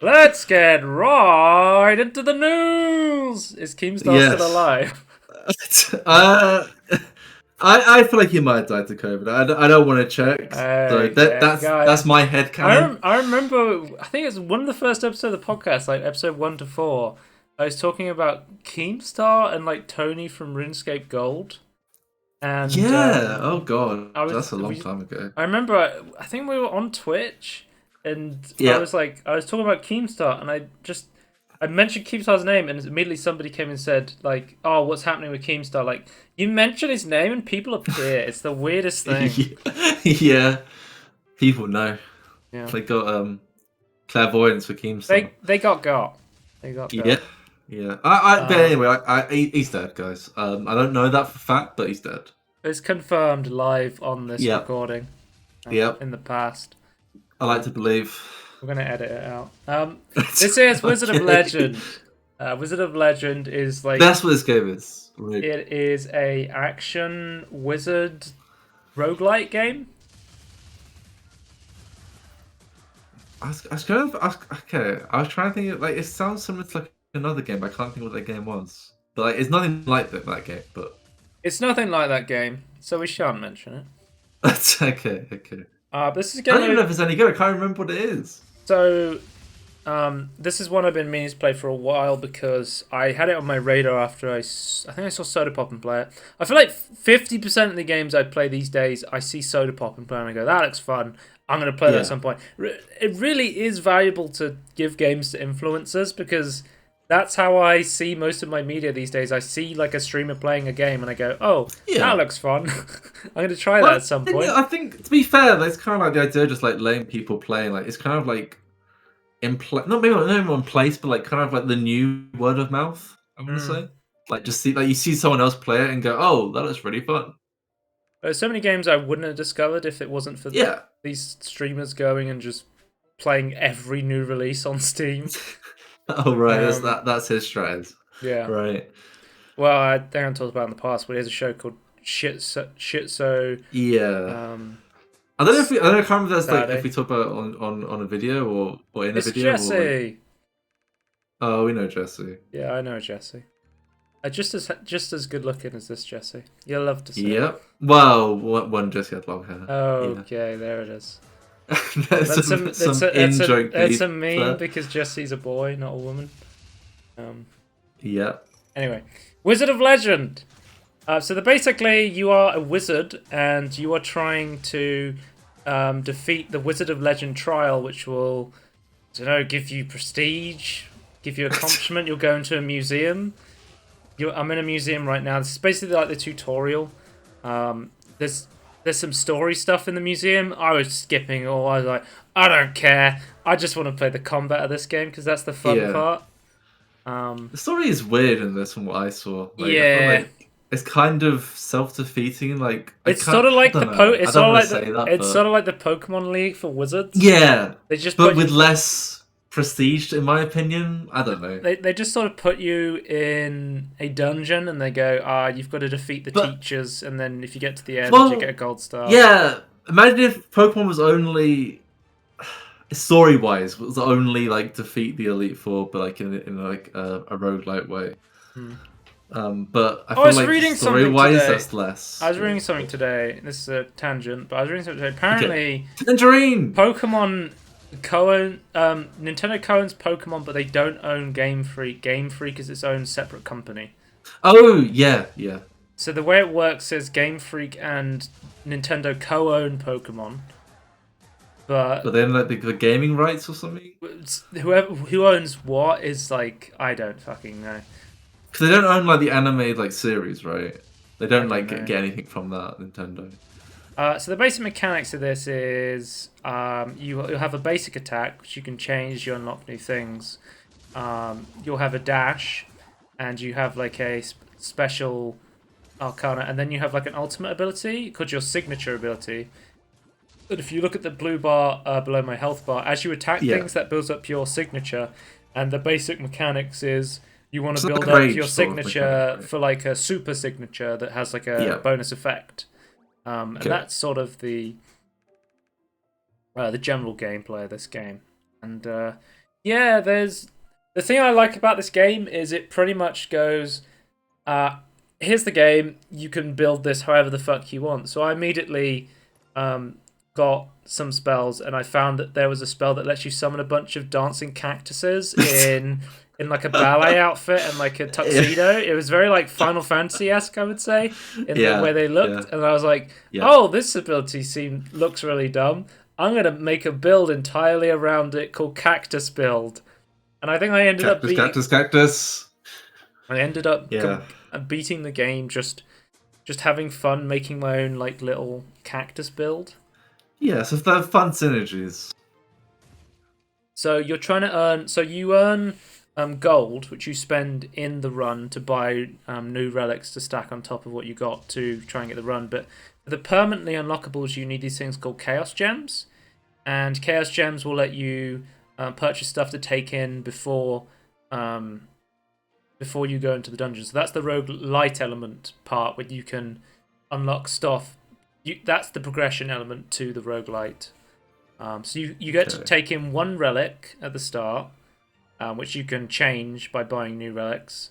Let's get right into the news. Is Keemstar still Yes. alive? uh, I feel like he might have died to COVID. I don't want to check. So Okay, that's guys. my head canon. I remember. I think it's one of the first episodes of the podcast, like episode 1 to 4. I was talking about Keemstar and like Tony from RuneScape Gold, and Yeah. Oh god, I was that's a long we. time ago. I remember. I think we were on Twitch, and Yeah. I was talking about Keemstar, and I mentioned Keemstar's name, and immediately somebody came and said, like, "Oh, what's happening with Keemstar?" Like, you mention his name, and people appear. It's the weirdest thing. Yeah. People know. Yeah, They got clairvoyance for Keemstar. they got. They Yeah. got. Yeah. But Um, anyway, he's dead, guys. I don't know that for fact, but he's dead. it's confirmed live on this Yep. recording. Yep. In the past, I like to believe. we're gonna edit it out. This is Wizard of Okay. Legend. Wizard of Legend is like That's what this game is. Right. it is a action wizard roguelike game. I was kind of okay. I was trying to think. Like, it sounds similar to like another game, but I can't think what that game was. But like, it's nothing like that game. But It's nothing like that game, so we shan't mention it. that's okay. Okay. This is I don't even know gonna if it's any good. I can't remember what it is. so. This is one I've been meaning to play for a while because I had it on my radar after I think I saw Soda Pop and play it. I feel like 50% of the games I play these days, I see Soda Pop and play and I go, that looks fun. I'm going to play that Yeah. at some point. It really is valuable to give games to influencers because that's how I see most of my media these days. I see like a streamer playing a game and I go, oh, Yeah. that looks fun. I'm going to try Well, that at some point. I think to be fair, it's kind of like the idea of just like letting people play. Like, it's kind of like not maybe not even in place, but like kind of like the new word of mouth. I'm gonna Mm. say, like, just see like you see someone else play it and go, oh, that looks really fun. There's so many games I wouldn't have discovered if it wasn't for Yeah. these streamers going and just playing every new release on Steam. Oh right, Um, that's his strategy. yeah. Right. Well, I think I talked about it in the past, but there's a show called Shitso. Yeah. Um, I don't know if I don't know, I can't remember if that's like if Saturday. we talk about it on a video or in a It's video or like Jesse. oh we know Jesse. Yeah, I know Jesse. Just as good looking as this Jesse. You'll love to see. Yep. Well, one Jesse had long hair. Yeah. Okay, there it is. There's some in joke. That's a meme because Jesse's a boy, not a woman. Yeah. Anyway, Wizard of Legend. Basically, you are a wizard and you are trying to defeat the Wizard of Legend trial, which will, I don't know, give you prestige, give you accomplishment. You'll go into a museum. I'm in a museum right now. This is basically like the tutorial. There's some story stuff in the museum. I was skipping all. I was like, I don't care. I just want to play the combat of this game because that's the fun Yeah. part. The story is weird in this, from what I saw. Like, Yeah. I feel like it's kind of self-defeating. Like, It's sort of like it's sort of like the Pokemon League for wizards. Yeah, They just but put with less prestige, in my opinion. I don't know. they just sort of put you in a dungeon and they go, you've got to defeat the teachers, and then if you get to the end, you get a gold star. Yeah, imagine if Pokemon was only story-wise was only like defeat the Elite Four, but like in like a roguelike way. But I feel like story-wise, that's less. I was reading something today. This is a tangent, but I was reading something today. Apparently, Tangerine. Pokemon Nintendo co-owns Pokemon, but they don't own Game Freak. Game Freak is its own separate company. Oh yeah, yeah. So the way it works is Game Freak and Nintendo co-own Pokemon, but then like the gaming rights or something. who owns what is like I don't fucking know. Because they don't own like the anime like series, right? They don't like get anything from that Nintendo. So the basic mechanics of this is you'll have a basic attack which you can change. You unlock new things. You'll have a dash, and you have like a special arcana, and then you have like an ultimate ability called your signature ability. But if you look at the blue bar below my health bar, as you attack things, that builds up your signature. And the basic mechanics is you want to build up your signature for like a super signature that has like a bonus effect. And that's sort of the general gameplay of this game. And Yeah, there's the thing I like about this game is it pretty much goes, here's the game. You can build this however the fuck you want. So I immediately got some spells, and I found that there was a spell that lets you summon a bunch of dancing cactuses in like a ballet outfit and like a tuxedo. It was very like Final Fantasy-esque, I would say, in the way they looked. And I was like, oh, this ability looks really dumb. I'm gonna make a build entirely around it called Cactus Build. And I think I ended up beating. Cactus. I ended up beating the game just having fun making my own like little cactus build. Yeah, so they're fun synergies. So you're trying to earn. So you earn gold, which you spend in the run to buy new relics to stack on top of what you got to try and get the run. But for the permanently unlockables, you need these things called Chaos Gems, and Chaos Gems will let you purchase stuff to take in before you go into the dungeon. So that's the roguelite element part where you can unlock stuff. That's the progression element to the roguelite. So you get to take in one relic at the start, which you can change by buying new relics.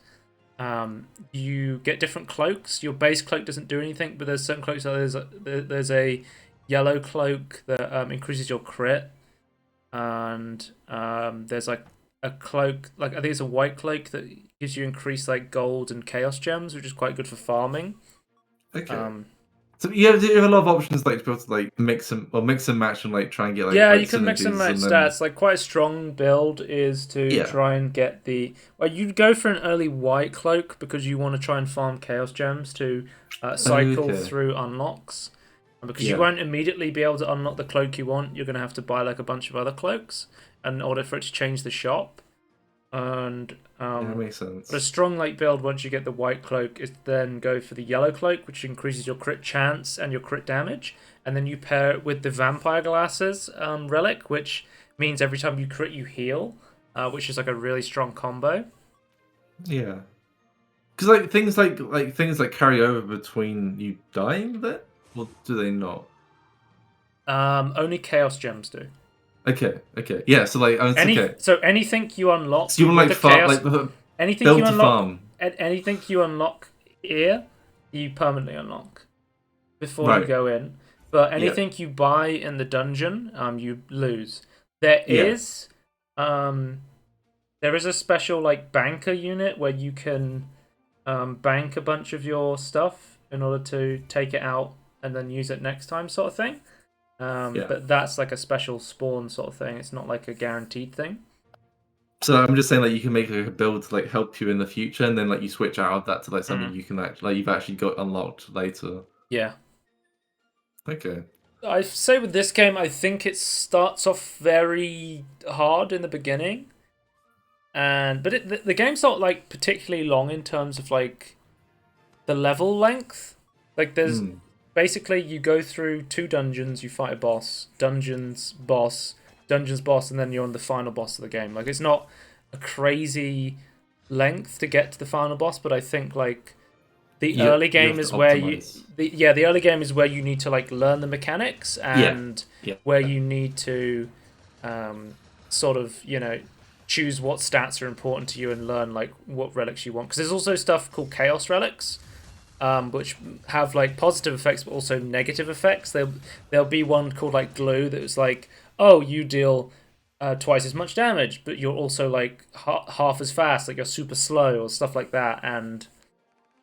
You get different cloaks. Your base cloak doesn't do anything, but there's certain cloaks. There's a yellow cloak that increases your crit, and there's like a cloak, like I think it's a white cloak that gives you increased like gold and chaos gems, which is quite good for farming. Okay. So you have a lot of options like to be able to like mix and match and like try and get like you can mix and match stats. Like quite a strong build is to try and get the you'd go for an early white cloak because you want to try and farm chaos gems to cycle through unlocks. And because you won't immediately be able to unlock the cloak you want, you're going to have to buy like a bunch of other cloaks in order for it to change the shop. And that makes sense. But a strong like build once you get the white cloak is then go for the yellow cloak, which increases your crit chance and your crit damage, and then you pair it with the vampire glasses relic, which means every time you crit you heal, which is like a really strong combo. Yeah, because like things like carry over between you dying with it, or do they not? Only chaos gems do. Okay. Yeah, so like So anything you unlock, so you want like farm, like the anything you unlock, anything you unlock here, you permanently unlock before you go in. But anything you buy in the dungeon, you lose. There is a special like banker unit where you can bank a bunch of your stuff in order to take it out and then use it next time, sort of thing. But that's like a special spawn sort of thing. It's not like a guaranteed thing. So I'm just saying like you can make like a build to like help you in the future, and then like you switch out of that to like something you can actually like you've actually got unlocked later. Yeah. Okay. I say with this game, I think it starts off very hard in the beginning, but the game's not like particularly long in terms of like the level length. Like there's. Basically, you go through 2 dungeons, you fight a boss, dungeons, boss, and then you're on the final boss of the game. Like, it's not a crazy length to get to the final boss, but I think, like, the early game is where the early game is where you need to, like, learn the mechanics and where you need to sort of, choose what stats are important to you and learn, like, what relics you want. Because there's also stuff called Chaos Relics, which have like positive effects but also negative effects. There'll be one called like glue that's like, oh, you deal twice as much damage, but you're also like half as fast, like you're super slow or stuff like that. And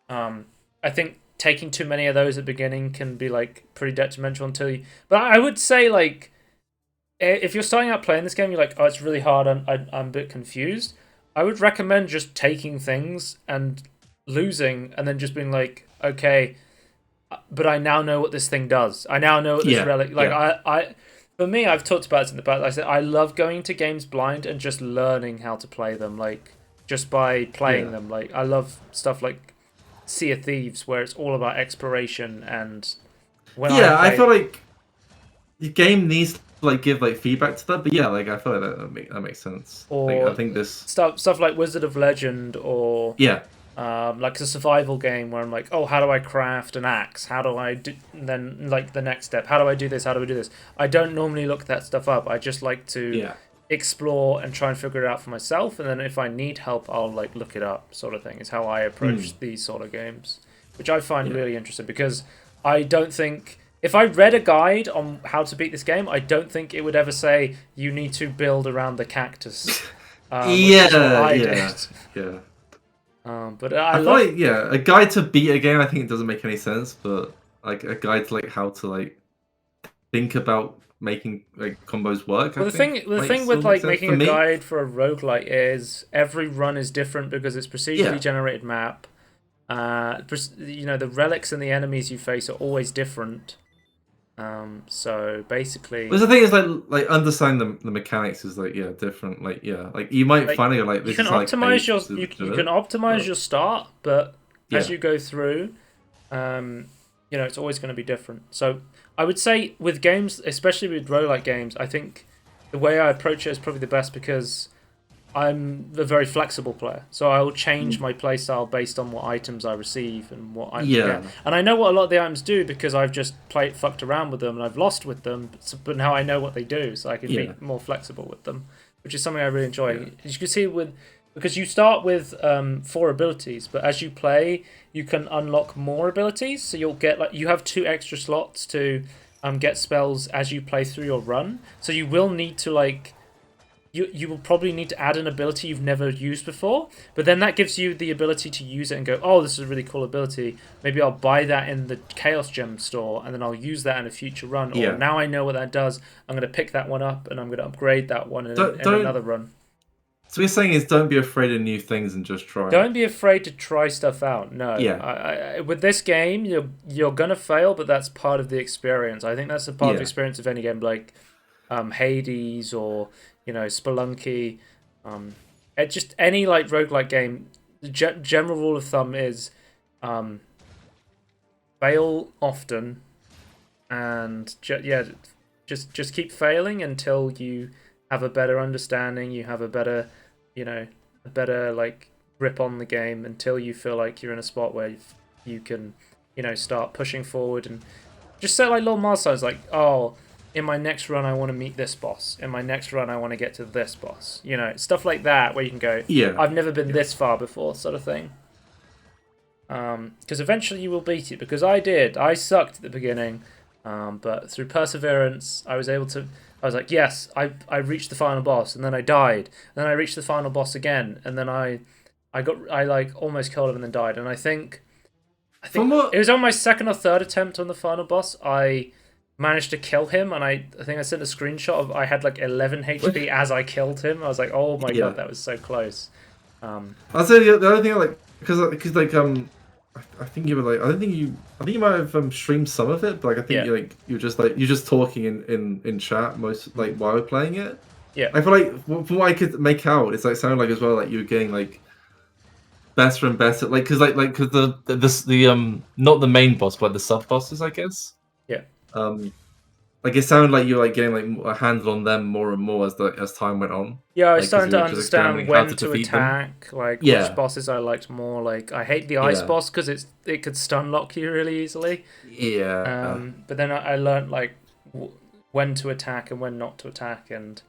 I think taking too many of those at the beginning can be like pretty detrimental until you. But I would say like if you're starting out playing this game, you're like, oh, it's really hard. I'm a bit confused. I would recommend just taking things and losing and then just being like, okay, but I now know what this thing does. I now know what this relic I for me, I've talked about it in the past. I said I love going to games blind and just learning how to play them, like just by playing them. Like I love stuff like Sea of Thieves where it's all about exploration and I feel like the game needs to like give like feedback to that, but like I feel like that makes sense. Or like, I think this stuff like Wizard of Legend or like a survival game where I'm like, oh, how do I craft an axe? How do I do? And then like the next step, how do I do this? How do I do this? I don't normally look that stuff up. I just like to explore and try and figure it out for myself, and then if I need help, I'll like look it up, sort of thing. Is how I approach these sort of games, which I find really interesting because I don't think if I read a guide on how to beat this game, I don't think it would ever say you need to build around the cactus. Which is what I did. Yeah. But I feel like a guide to beat a game. I think it doesn't make any sense, but like a guide to like how to like think about making like combos work. Well, the thing with like making a guide for a roguelike is every run is different because it's procedurally generated map. You know, the relics and the enemies you face are always different. So basically, well, the thing is like understanding the mechanics is like different. Like you might find it like this you can optimize you can optimize your start, but as you go through, you know, it's always going to be different. So I would say with games, especially with roguelike games, I think the way I approach it is probably the best because I'm a very flexible player, so I will change my playstyle based on what items I receive and what items get. And I know what a lot of the items do because I've just fucked around with them and I've lost with them, but now I know what they do, so I can be more flexible with them, which is something I really enjoy. As you can see because you start with 4 abilities, but as you play, you can unlock more abilities. So you'll get you have 2 extra slots to get spells as you play through your run. So you will need to You will probably need to add an ability you've never used before, but then that gives you the ability to use it and go, oh, this is a really cool ability. Maybe I'll buy that in the Chaos Gem store, and then I'll use that in a future run. Or now I know what that does, I'm going to pick that one up, and I'm going to upgrade that one in another run. So what you're saying is don't be afraid of new things and just try. Don't be afraid to try stuff out. No. Yeah. With this game, you're going to fail, but that's part of the experience. I think that's a part of the experience of any game like Hades or... you know, Spelunky, just any like roguelike game. The general rule of thumb is fail often, and just keep failing until you have a better understanding. You have a better, like grip on the game until you feel like you're in a spot where you can, start pushing forward and just set like little milestones. Like, oh, in my next run, I want to meet this boss. In my next run, I want to get to this boss. Stuff like that where you can go, I've never been this far before, sort of thing. Because eventually you will beat it, because I did. I sucked at the beginning, but through perseverance, I was like, yes, I reached the final boss, and then I died. And then I reached the final boss again, and then I like almost killed him and then died. And I think it was on my second or third attempt on the final boss, I managed to kill him, and I think I sent a screenshot of I had like 11 HP as I killed him. I was like, oh my god, that was so close. I'll say the other thing, like, because I think you were like, I think you might have streamed some of it, but like I think you're just talking in chat most like while we're playing it. Yeah, I feel like from what I could make out, it's like sounded like as well like you were getting like better and better, like because the not the main boss, but like the sub bosses, I guess. Yeah. Like it sounded like you were like getting like a handle on them more and more as time went on. Yeah, I was starting to understand when to attack, like which bosses I liked more. Like I hate the ice boss because it could stun lock you really easily. Yeah. But then I learned like when to attack and when not to attack, and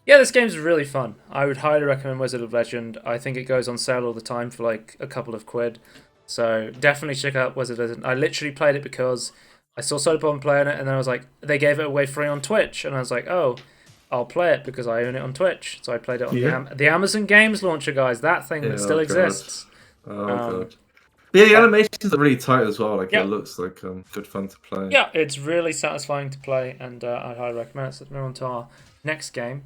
yeah, this game's really fun. I would highly recommend Wizard of Legend. I think it goes on sale all the time for like a couple of quid. So definitely check out Wizard of Legend. I literally played it because I saw Soapbomb playing it, and then I was like, they gave it away free on Twitch, and I was like, oh, I'll play it because I own it on Twitch. So I played it on the Amazon Games launcher, guys. That thing that still exists. Oh god. But yeah, the animations are really tight as well. Like it looks like good fun to play. Yeah, it's really satisfying to play, and I highly recommend it. So let's move on to our next game,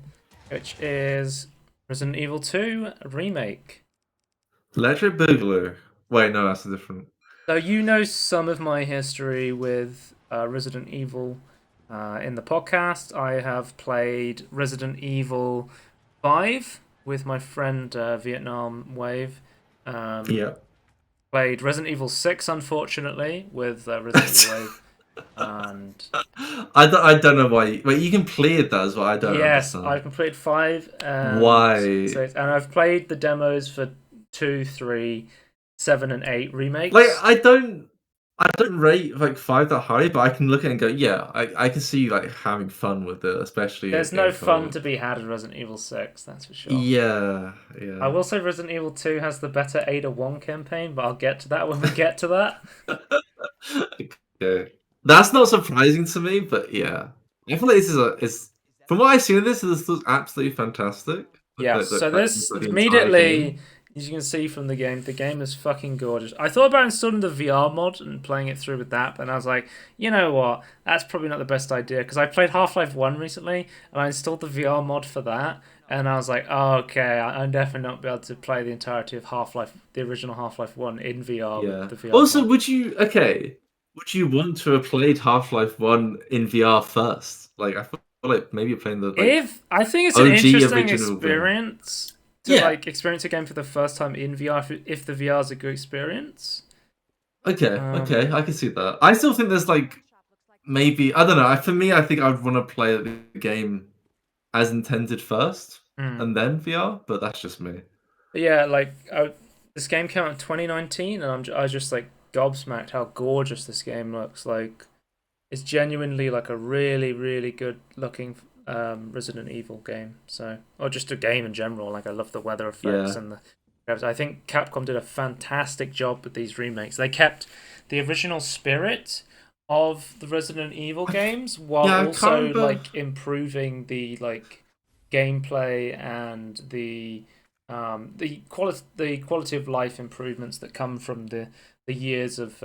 which is Resident Evil 2 Remake. Electric Boogaloo. Wait, no, that's a different. So you know some of my history with Resident Evil in the podcast. I have played Resident Evil 5 with my friend Vietnam Wave. Played Resident Evil 6, unfortunately, with Resident Evil Wave. And I don't know why. Wait, you completed that as well? I don't understand. Yes, I completed 5. Why? 6, and I've played the demos for 2, 3... 7 and 8 remakes. Like I don't I don't rate like 5 that high, but I can look at it and go, yeah, I can see like having fun with it, especially There's no in fun to co-op. be had in Resident Evil 6, that's for sure. Yeah, I yeah. will say Resident Evil 2 has the better Ada 1 campaign, but I'll get to that when we get to that. Okay. That's not surprising to me, but yeah. I feel like this is from what I've seen of this looks absolutely fantastic. Yes, so this The entire immediately, game. as you can see from the game is fucking gorgeous. I thought about installing the VR mod and playing it through with that, and I was like, you know what? That's probably not the best idea because I played Half-Life 1 recently and I installed the VR mod for that, and I was like, oh, okay, I'm definitely not be able to play the entirety of Half-Life, the original Half-Life 1 in VR with Yeah. the VR Also, mod. would you want to have played Half-Life 1 in VR first? Like I feel like maybe you're playing the like If I think it's an OG interesting original game. experience to Yeah. like experience a game for the first time in VR if the VR is a good experience. Okay, Um, okay, I can see that. I still think there's like maybe I don't know. For me, I think I'd want to play the game as intended first, hmm. and then VR. But that's just me. But yeah, like this game came out in 2019, and I was just like gobsmacked how gorgeous this game looks. Like it's genuinely like a really really good looking Resident Evil game. So or just a game in general. Like I love the weather effects Yeah, and the. I think Capcom did a fantastic job with these remakes. They kept the original spirit of the Resident Evil games while yeah. I can't also remember. like improving the like gameplay and the quality of life improvements that come from the years of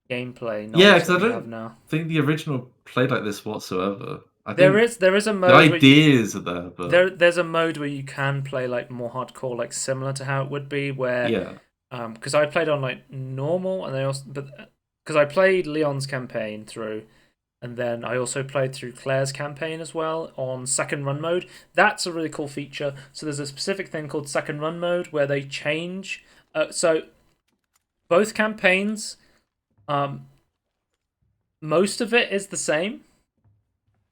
gameplay Yeah, knowledge because that I we have don't now. think the original played like this whatsoever. I think There is a the mode where ideas are there, but there's a mode where you can play like more hardcore, like similar to how it would be, where yeah, because I played on like normal, and I also but because I played Leon's campaign through, and then I also played through Claire's campaign as well on second run mode. That's a really cool feature. So there's a specific thing called second run mode where they change. So both campaigns, um, most of it is the same,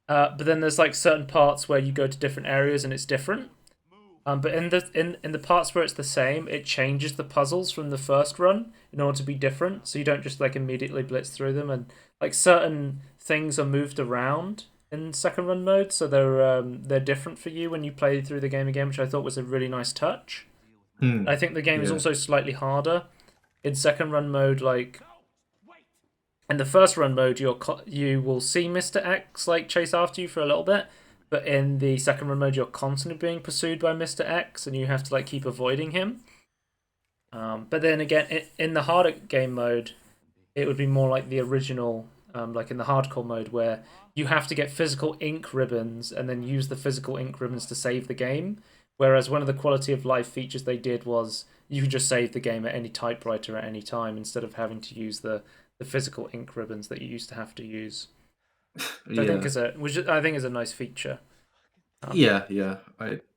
but then there's like certain parts where you go to different areas and it's different. But in the parts where it's the same, it changes the puzzles from the first run in order to be different. So you don't just like immediately blitz through them, and like certain things are moved around in second run mode, so they're different for you when you play through the game again, which I thought was a really nice touch. hmm, I think the game is yeah, also slightly harder in second run mode. Like in the first run mode, you will see Mr. X like chase after you for a little bit, but in the second run mode, you're constantly being pursued by Mr. X, and you have to like keep avoiding him. But then again, in the harder game mode, it would be more like the original, like in the hardcore mode, where you have to get physical ink ribbons and then use the physical ink ribbons to save the game. Whereas one of the quality of life features they did was you can just save the game at any typewriter at any time instead of having to use the physical ink ribbons that you used to have to use. yeah, Which I think is a nice feature. Um, yeah.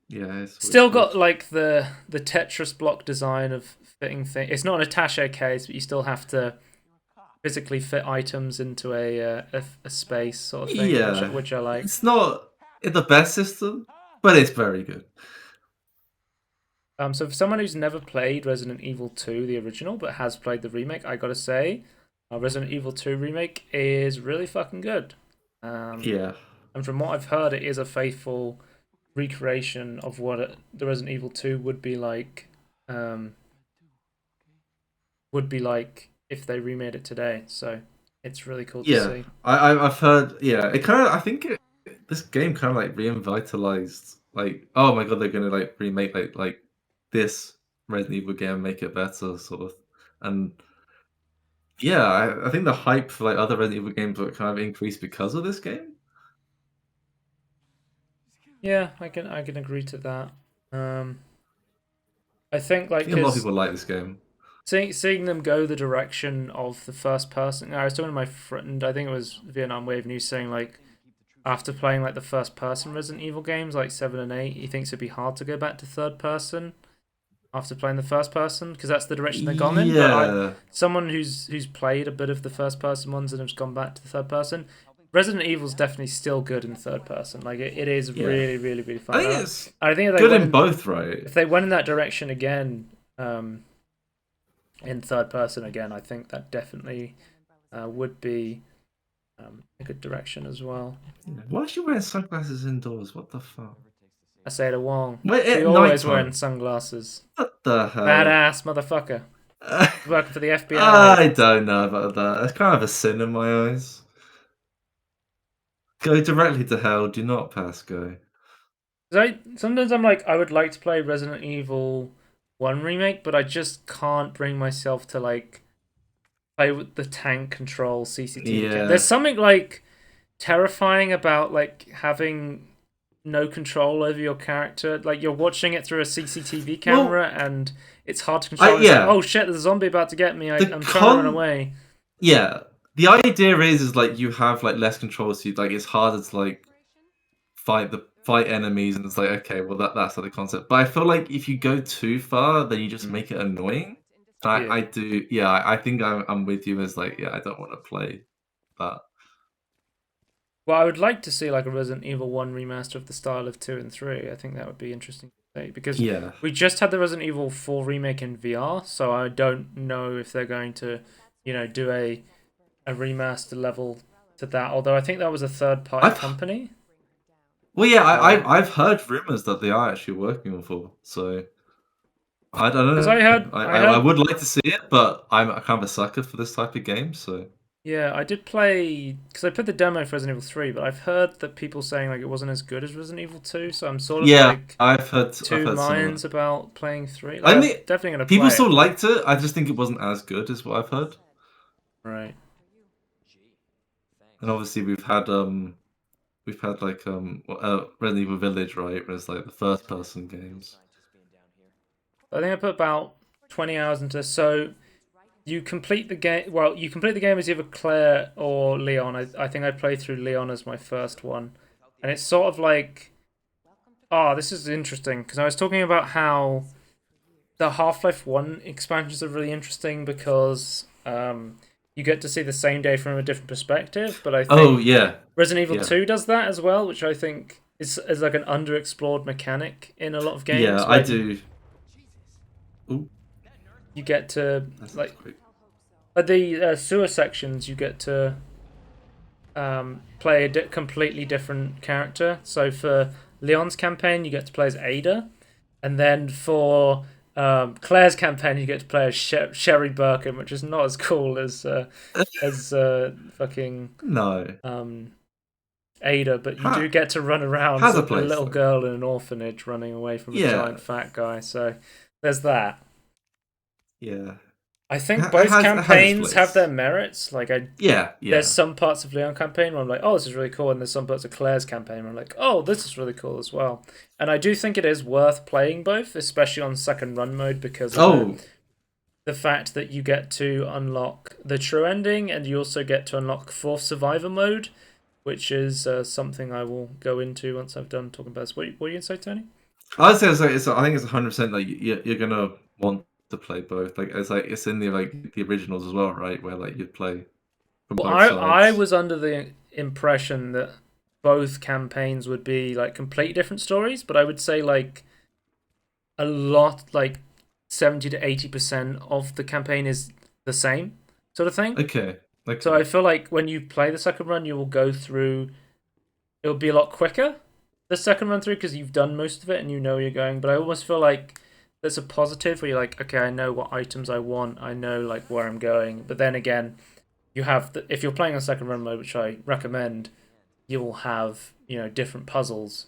Yeah, it's always Still good. got like the Tetris block design of fitting things. It's not an attaché case, but you still have to physically fit items into a space sort of thing, Yeah, which I like. it's not the best system, but it's very good. So for someone who's never played Resident Evil 2, the original, but has played the remake, I gotta say, Resident Evil 2 remake is really fucking good. Um, Yeah, and from what I've heard, it is a faithful recreation of what the Resident Evil 2 um, would be like if they remade it today. So it's really cool to yeah. see. I've heard. Yeah, it kind of. I think this game kind of like reinvitalized. Like, oh my god, they're gonna like remake like this Resident Evil game and make it better, sort of. And yeah, I think the hype for like other Resident Evil games will kind of increased because of this game. Yeah, I can agree to that. Um, I think I like think a lot of because people like this game. seeing them go the direction of the first person. I was talking to my friend. I think it was Vietnam Wave, and he was saying like after playing like the first person Resident Evil games like 7 and 8, he thinks it'd be hard to go back to third person after playing the first person because that's the direction they've gone in. But I Yeah, someone who's played a bit of the first person ones and has gone back to the third person. Resident Evil's definitely still good in third person. Like it is yeah. really, really, really I fun. think it's I think good in both, right? if they went in that direction again, in third person again, I think would be a good direction as well. Yeah. Why is she wearing sunglasses indoors? What the fuck? I say to Wong, Wait, she at always nighttime. wearing sunglasses. What the hell? Badass motherfucker. Working for the FBI. I don't know about that. That's kind of a sin in my eyes. Go directly to hell. Do not pass go. Sometimes I'm like, I would like to play Resident Evil 1 remake, but I just can't bring myself to like play with the tank control CCTV cam. Yeah. There's something like terrifying about like having no control over your character. Like you're watching it through a CCTV camera and it's hard to control. It's like, oh shit, there's a zombie about to get me. I'm trying to run away. Yeah. The idea is like you have like less control, so like it's harder to like fight enemies, and it's like, okay, well that's like the concept. But I feel like if you go too far, then you just make it annoying. I do, yeah. I think I'm with you. As like, yeah, I don't want to play that. Well, I would like to see like a Resident Evil 1 remaster of the style of 2 and 3. I think that would be interesting to see because we just had the Resident Evil 4 remake in VR, so I don't know if they're going to, do a remaster level to that. Although I think that was a third-party company. Well, yeah, I've heard rumors that they are actually working on 4, so I don't know. Because I would like to see it, but I'm kind of a sucker for this type of game, so. Yeah, I did play because I put the demo for Resident Evil 3, but I've heard that people saying like it wasn't as good as Resident Evil 2, so I'm sort of like I've heard two minds about playing 3. Like, I'm definitely gonna play people still it. liked it. I just think it wasn't as good as what I've heard. Right. And obviously we've had like Resident Evil Village, right? Where it's like the first person games. I think I put about 20 hours into so. You complete the game. Well, you complete the game as either Claire or Leon. I think I played through Leon as my first one, and it's sort of like, this is interesting because I was talking about how the Half-Life 1 expansions are really interesting because you get to see the same day from a different perspective. But I think Resident Evil 2 does that as well, which I think is like an underexplored mechanic in a lot of games. Yeah, I do. Ooh. You get to like at the sewer sections. You get to play a completely different character. So for Leon's campaign, you get to play as Ada, and then for Claire's campaign, you get to play as Sherry Birkin, which is not as cool as fucking Ada, but you do get to run around as a little girl in an orphanage running away from a giant fat guy. So there's that. Yeah. I think both campaigns have their merits. Like there's some parts of Leon campaign where I'm like, oh, this is really cool, and there's some parts of Claire's campaign where I'm like, oh, this is really cool as well. And I do think it is worth playing both, especially on second run mode, because of the fact that you get to unlock the true ending, and you also get to unlock fourth survivor mode, which is something I will go into once I've done talking about this. What are you going to say, Tony? I was going to say, I think it's 100% like you're going to want to play both. Like it's in the originals as well, right? Where like you'd play from both sides. I was under the impression that both campaigns would be like completely different stories, but I would say like a lot, like 70 to 80% of the campaign is the same sort of thing. Okay. So I feel like when you play the second run, you will go through. It will be a lot quicker the second run through because you've done most of it and you know where you're going. But I almost feel like there's a positive where you're like, okay, I know what items I want. I know like where I'm going. But then again, you have if you're playing on second run mode, which I recommend, you will have different puzzles,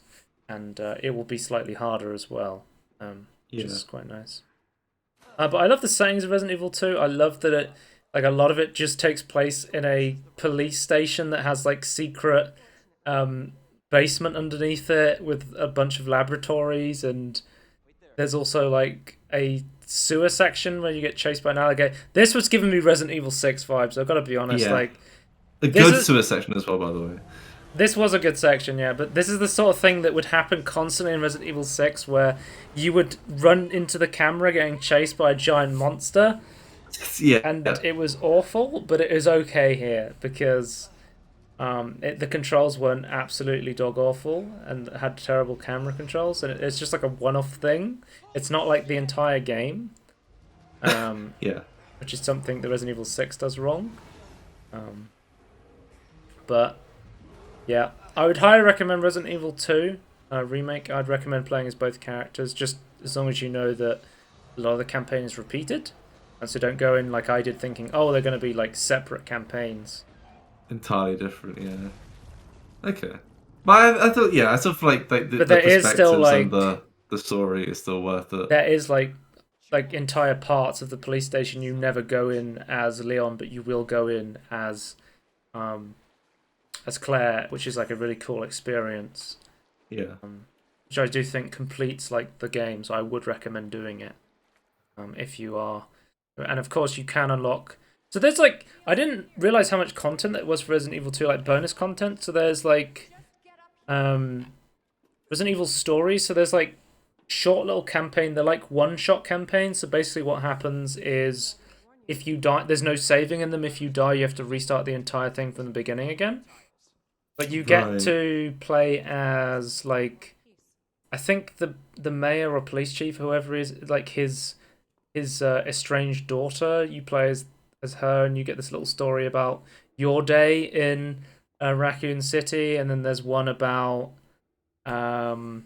and it will be slightly harder as well, which is quite nice. But I love the settings of Resident Evil 2. I love that it a lot of it just takes place in a police station that has like secret basement underneath it with a bunch of laboratories, and there's also like a sewer section where you get chased by an alligator. This was giving me Resident Evil 6 vibes. I've got to be honest. Yeah. Like a good sewer section as well, by the way. This was a good section, yeah, but this is the sort of thing that would happen constantly in Resident Evil 6, where you would run into the camera getting chased by a giant monster. Yeah. And it was awful, but it is okay here because the controls weren't absolutely dog awful and had terrible camera controls, and it's just like a one-off thing. It's not like the entire game, yeah, which is something that Resident Evil 6 does wrong. Um, but yeah, I would highly recommend Resident Evil 2 remake. I'd recommend playing as both characters, just as long as you know that a lot of the campaign is repeated, and so don't go in like I did, thinking, oh, they're going to be like separate campaigns. Entirely different, yeah. Okay. But I thought, yeah, I sort of like But the there is still perspectives and like the story is still worth it. there is like entire parts of the police station you never go in as Leon, but you will go in um as Claire, which is like a really cool experience. Yeah. Which I do think completes like the game, so I would recommend doing it if you are. And of course, you can unlock. So there's like I didn't realize how much content there was for Resident Evil 2, like bonus content. So there's like Resident Evil stories. So there's like short little campaign. They're like one-shot campaigns. So basically, what happens is if you die, there's no saving in them. If you die, you have to restart the entire thing from the beginning again. But you get Right. to play as like I think the mayor or police chief, whoever is like his estranged daughter. You play as her, and you get this little story about your day in Raccoon City, and then there's one about what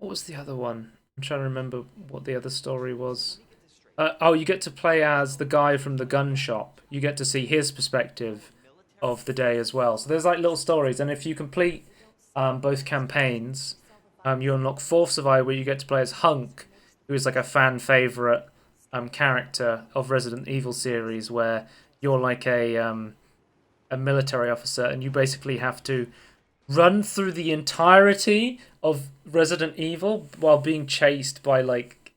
was the other one? I'm trying to remember what the other story was. Oh, you get to play as the guy from the gun shop. You get to see his perspective of the day as well. So there's like little stories, and if you complete both campaigns, you unlock Fourth Survivor, where you get to play as Hunk, who is like a fan favorite character of Resident Evil series, where you're like a military officer, and you basically have to run through the entirety of Resident Evil while being chased by like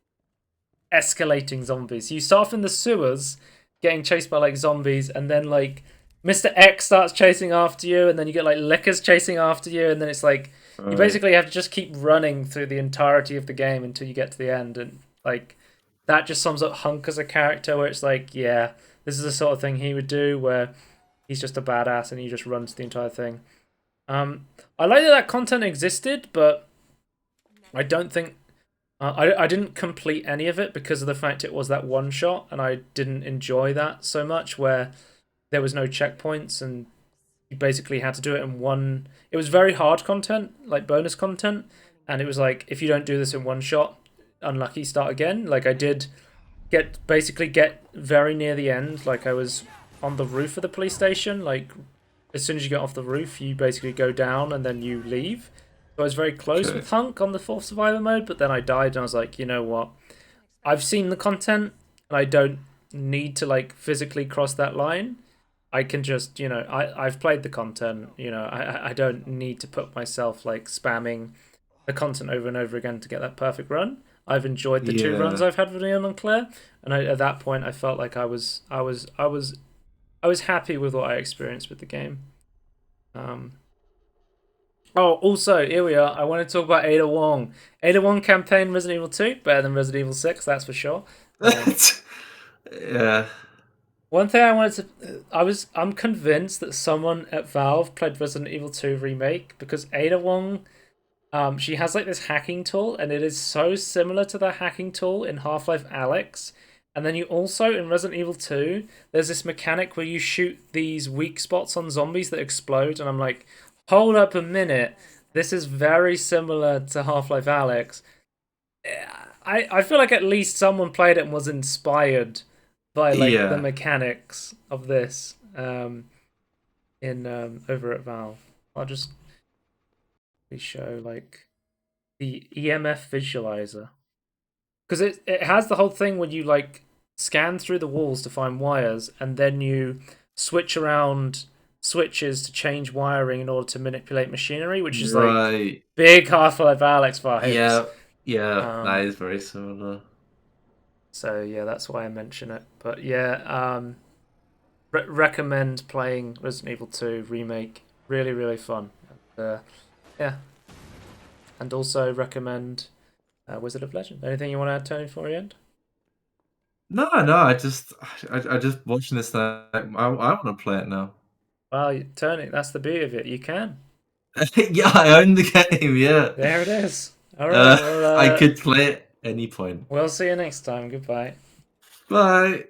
escalating zombies. You start off in the sewers, getting chased by like zombies, and then like Mr. X starts chasing after you, and then you get like Lickers chasing after you, and then it's like you basically have to just keep running through the entirety of the game until you get to the end, and like that just sums up Hunk as a character, where it's like, yeah, this is the sort of thing he would do, where he's just a badass and he just runs the entire thing. I like that that content existed, but I don't think I didn't complete any of it because of the fact it was that one shot, and I didn't enjoy that so much, where there was no checkpoints and you basically had to do it in one. It was very hard content, like bonus content, and it was like, if you don't do this in one shot, unlucky, start again. Like I did get very near the end. Like I was on the roof of the police station. Like as soon as you get off the roof, you basically go down and then you leave. So I was very close with Hunk on the Fourth Survivor mode, but then I died, and I was like, you know what? I've seen the content, and I don't need to like physically cross that line. I can just, I've played the content. I don't need to put myself like spamming the content over and over again to get that perfect run. I've enjoyed the two runs I've had with Leon and Claire, and at that point, I felt like I was happy with what I experienced with the game. Oh, also, here we are. I want to talk about Ada Wong. Ada Wong campaign Resident Evil 2, better than Resident Evil 6, that's for sure. Yeah. One thing I wanted to... I'm convinced that someone at Valve played Resident Evil 2 Remake, because Ada Wong, she has like this hacking tool, and it is so similar to the hacking tool in Half-Life Alyx. And then you also, in Resident Evil 2, there's this mechanic where you shoot these weak spots on zombies that explode, and I'm like, hold up a minute, this is very similar to Half-Life Alyx. I feel like at least someone played it and was inspired by like the mechanics of this in over at Valve. I'll just show like the EMF visualizer, because it has the whole thing when you like scan through the walls to find wires, and then you switch around switches to change wiring in order to manipulate machinery, which is like big Half-Life Alyx vibes. Yeah, that is very similar. So yeah, that's why I mention it. But yeah, recommend playing Resident Evil 2 Remake. Really, really fun. And, yeah, and also recommend Wizard of Legend. Anything you want to add, Tony, before we end? No, I just watching this thing. I want to play it now. Well, Tony, that's the beauty of it. You can. Yeah, I own the game. Yeah. There it is. All right. I could play it any point. We'll see you next time. Goodbye. Bye.